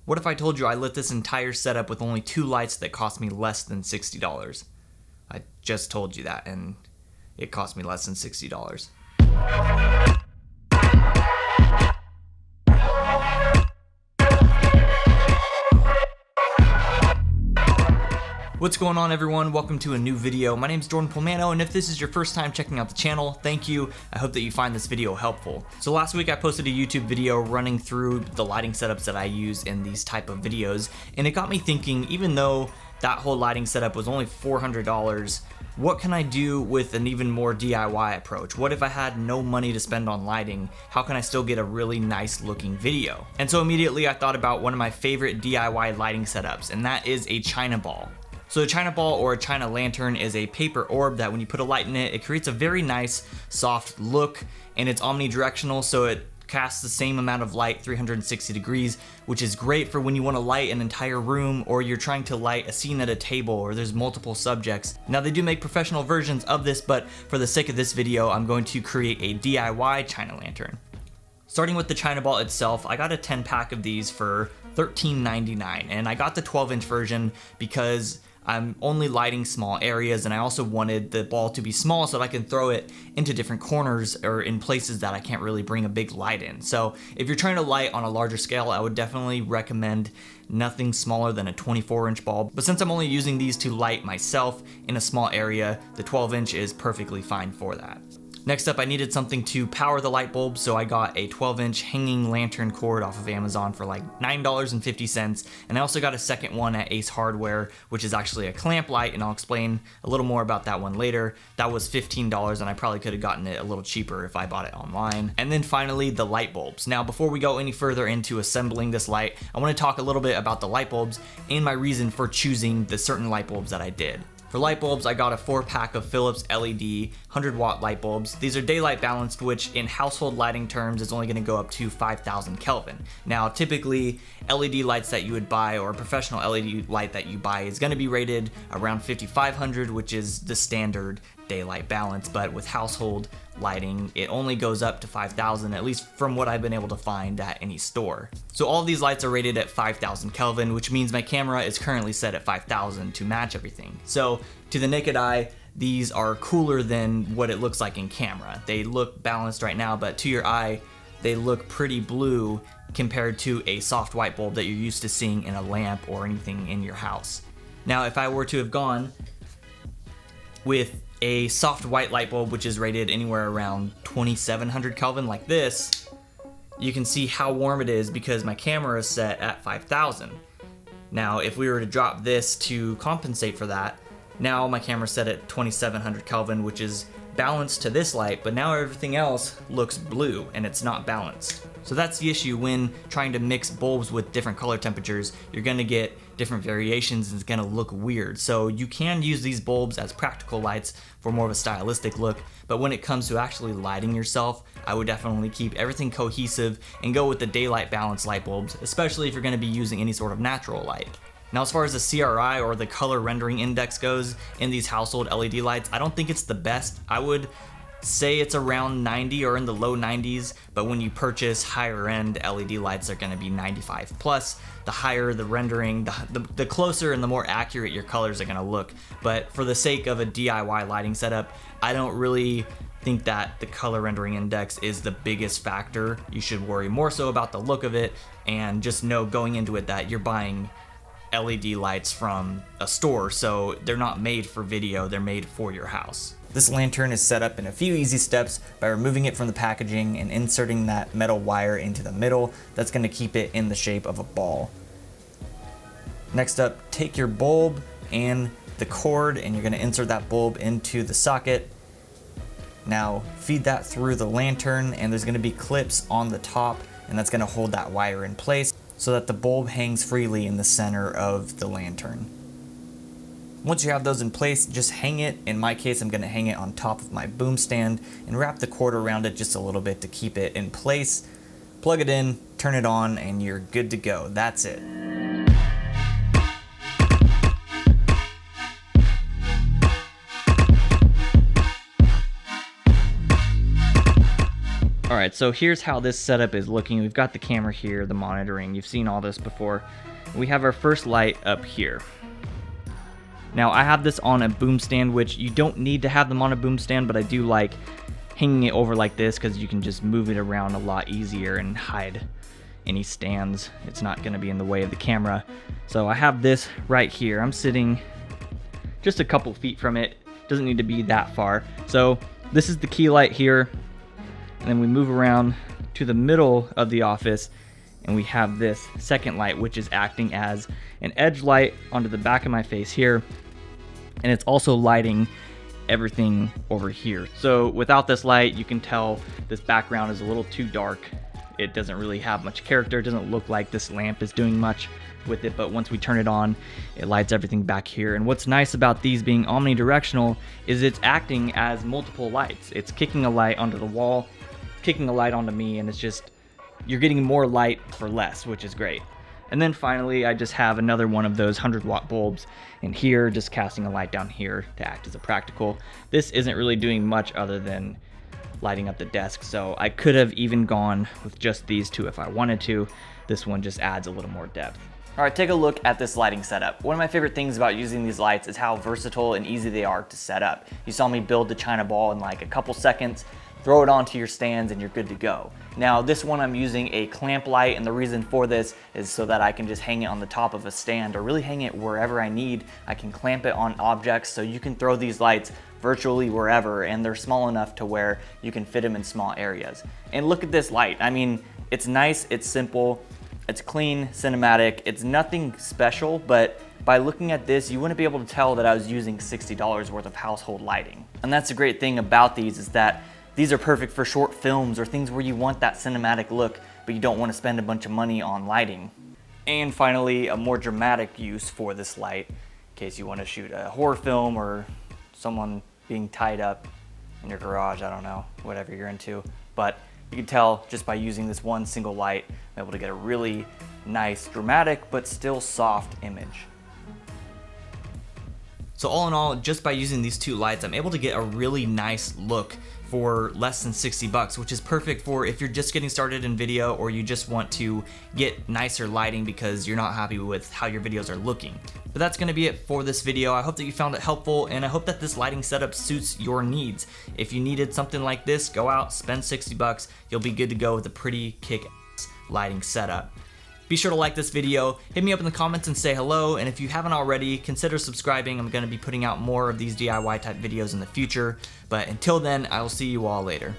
What if I told you I lit this entire setup with only 2 lights that cost me less than $60? I just told you that, and it cost me less than $60. What's going on, everyone? Welcome to a new video. My name is Jordan Polmano, and if this is your first time checking out the channel, thank you. I hope that you find this video helpful. So last week I posted a YouTube video running through the lighting setups that I use in these type of videos, and it got me thinking, even though that whole lighting setup was only $400, what can I do with an even more DIY approach? What if I had no money to spend on lighting? How can I still get a really nice looking video? And so immediately I thought about one of my favorite DIY lighting setups, and that is a China ball. So a China ball or a China lantern is a paper orb that when you put a light in it, it creates a very nice soft look, and it's omnidirectional, so it casts the same amount of light 360 degrees, which is great for when you want to light an entire room or you're trying to light a scene at a table or there's multiple subjects. Now they do make professional versions of this, but for the sake of this video, I'm going to create a DIY China lantern. Starting with the China ball itself, I got a 10 pack of these for $13.99, and I got the 12-inch version because I'm only lighting small areas, and I also wanted the ball to be small so that I can throw it into different corners or in places that I can't really bring a big light in. So if you're trying to light on a larger scale, I would definitely recommend nothing smaller than a 24-inch bulb. But since I'm only using these to light myself in a small area, the 12-inch is perfectly fine for that. Next up, I needed something to power the light bulb, so I got a 12-inch hanging lantern cord off of Amazon for like $9.50, and I also got a second one at Ace Hardware, which is actually a clamp light, and I'll explain a little more about that one later. That was $15, and I probably could have gotten it a little cheaper if I bought it online. And then finally, the light bulbs. Now, before we go any further into assembling this light, I want to talk a little bit about the light bulbs and my reason for choosing the certain light bulbs that I did. For light bulbs, I got a 4-pack of Philips LED 100-watt light bulbs. These are daylight balanced, which in household lighting terms is only going to go up to 5,000 Kelvin. Now, typically, LED lights that you would buy or a professional LED light that you buy is going to be rated around 5,500, which is the standard daylight balance, but with household lighting, it only goes up to 5,000, at least from what I've been able to find at any store. So all of these lights are rated at 5,000 Kelvin, which means my camera is currently set at 5,000 to match everything. So to the naked eye, these are cooler than what it looks like in camera. They look balanced right now, but to your eye, they look pretty blue compared to a soft white bulb that you're used to seeing in a lamp or anything in your house. Now, if I were to have gone with a soft white light bulb, which is rated anywhere around 2,700 Kelvin like this, you can see how warm it is because my camera is set at 5,000. Now, if we were to drop this to compensate for that, now my camera's set at 2,700 Kelvin, which is balanced to this light, but now everything else looks blue and it's not balanced. So that's the issue when trying to mix bulbs with different color temperatures. You're gonna get different variations and it's gonna look weird. So you can use these bulbs as practical lights for more of a stylistic look, but when it comes to actually lighting yourself, I would definitely keep everything cohesive and go with the daylight balanced light bulbs, especially if you're gonna be using any sort of natural light. Now, as far as the CRI or the color rendering index goes in these household LED lights, I don't think it's the best. I would say it's around 90 or in the low 90s, but when you purchase higher end LED lights, they're going to be 95 plus. The higher the rendering, the closer and the more accurate your colors are going to look. But for the sake of a DIY lighting setup, I don't really think that the color rendering index is the biggest factor. You should worry more so about the look of it, and just know going into it that you're buying LED lights from a store, so they're not made for video, they're made for your house. This lantern is set up in a few easy steps by removing it from the packaging and inserting that metal wire into the middle. That's going to keep it in the shape of a ball. Next up, take your bulb and the cord, and you're going to insert that bulb into the socket. Now feed that through the lantern, and there's going to be clips on the top, and that's going to hold that wire in place so that the bulb hangs freely in the center of the lantern. Once you have those in place, just hang it. In my case, I'm going to hang it on top of my boom stand and wrap the cord around it just a little bit to keep it in place. Plug it in, turn it on, and you're good to go. That's it. Alright, Alright, so here's how this setup is looking. We've got the camera here, the monitoring. You've seen all this before. We have our first light up here. Now I have this on a boom stand, which you don't need to have them on a boom stand, but I do like hanging it over like this because you can just move it around a lot easier and hide any stands. It's not going to be in the way of the camera. So I have this right here. I'm sitting just a couple feet from it. Doesn't need to be that far. So this is the key light here. And then we move around to the middle of the office and we have this second light, which is acting as an edge light onto the back of my face here. And it's also lighting everything over here. So without this light, you can tell this background is a little too dark. It doesn't really have much character. It doesn't look like this lamp is doing much with it, but once we turn it on, it lights everything back here. And what's nice about these being omnidirectional is it's acting as multiple lights. It's kicking a light onto the wall, kicking a light onto me, and it's just, you're getting more light for less, which is great. And then finally, I just have another one of those 100-watt bulbs in here, just casting a light down here to act as a practical. This isn't really doing much other than lighting up the desk, so I could have even gone with just these two if I wanted to. This one just adds a little more depth. All right, take a look at this lighting setup. One of my favorite things about using these lights is how versatile and easy they are to set up. You saw me build the China ball in like a couple seconds, throw it onto your stands and you're good to go. Now this one I'm using a clamp light, and the reason for this is so that I can just hang it on the top of a stand or really hang it wherever I need. I can clamp it on objects, so you can throw these lights virtually wherever, and they're small enough to where you can fit them in small areas. And look at this light. I mean, it's nice, it's simple, it's clean, cinematic, it's nothing special, but by looking at this, you wouldn't be able to tell that I was using $60 worth of household lighting. And that's the great thing about these, is that these are perfect for short films or things where you want that cinematic look, but you don't want to spend a bunch of money on lighting. And finally, a more dramatic use for this light, in case you want to shoot a horror film or someone being tied up in your garage, I don't know, whatever you're into. But you can tell just by using this one single light, I'm able to get a really nice, dramatic, but still soft image. So all in all, just by using these two lights, I'm able to get a really nice look for less than 60 bucks, which is perfect for if you're just getting started in video or you just want to get nicer lighting because you're not happy with how your videos are looking. But that's gonna be it for this video. I hope that you found it helpful, and I hope that this lighting setup suits your needs. If you needed something like this, go out, spend 60 bucks. You'll be good to go with a pretty kick-ass lighting setup. Be sure to like this video, hit me up in the comments and say hello, and if you haven't already, consider subscribing. I'm going to be putting out more of these DIY type videos in the future, but until then, I will see you all later.